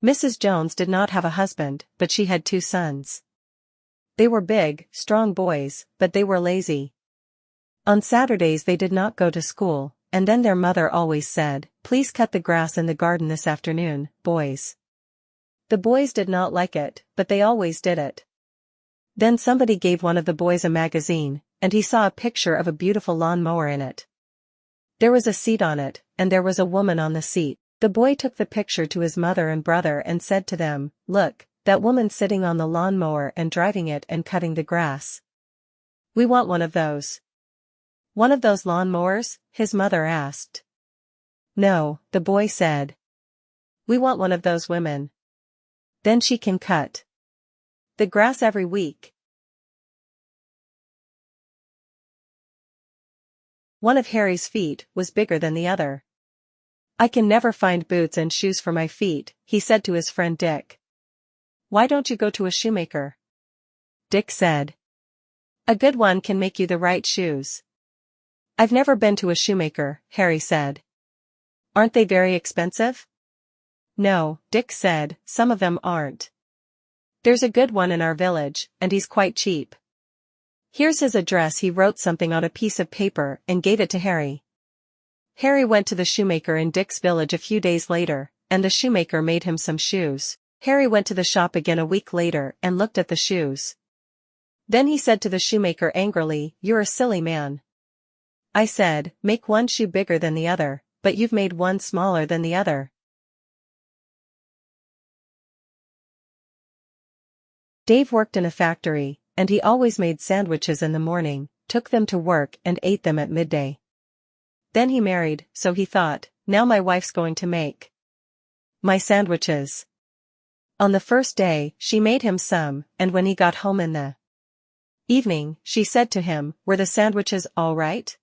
Mrs. Jones did not have a husband, but she had two sons. They were big, strong boys, but they were lazy. On Saturdays they did not go to school, and then their mother always said, "Please cut the grass in the garden this afternoon, boys." The boys did not like it, but they always did it. Then somebody gave one of the boys a magazine, and he saw a picture of a beautiful lawn mower in it. There was a seat on it, and there was a woman on the seat. The boy took the picture to his mother and brother and said to them, "Look, that woman sitting on the lawn mower and driving it and cutting the grass. We want one of those." "One of those lawn mowers?" his mother asked. "No," the boy said. "We want one of those women. Then she can cut the grass every week." One of Harry's feet was bigger than the other. "I can never find boots and shoes for my feet," he said to his friend Dick. "Why don't you go to a shoemaker?" Dick said. "A good one can make you the right shoes." "I've never been to a shoemaker," Harry said. "Aren't they very expensive?" "No," Dick said, "some of them aren't. There's a good one in our village, and he's quite cheap. Here's his address." He wrote something on a piece of paper and gave it to Harry. Harry went to the shoemaker in Dick's village a few days later, and the shoemaker made him some shoes. Harry went to the shop again a week later and looked at the shoes. Then he said to the shoemaker angrily, "You're a silly man. I said, make one shoe bigger than the other, but you've made one smaller than the other." Dave worked in a factory, and he always made sandwiches in the morning, took them to work and ate them at midday. Then he married, so he thought, now my wife's going to make my sandwiches. On the first day, she made him some, and when he got home in the evening, she said to him, "Were the sandwiches all right?"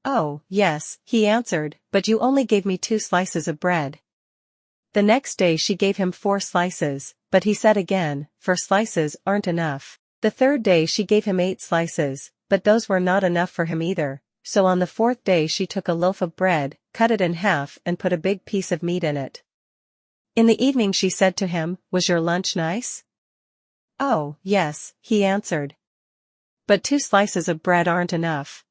"Oh, yes," he answered, "but you only gave me 2 slices of bread." The next day she gave him 4 slices, but he said again, 4 slices aren't enough. The third day she gave him 8 slices, but those were not enough for him either, so on the 4th day she took a loaf of bread, cut it in half and put a big piece of meat in it. In the evening she said to him, "Was your lunch nice?" "Oh, yes," he answered. "But 2 slices of bread aren't enough."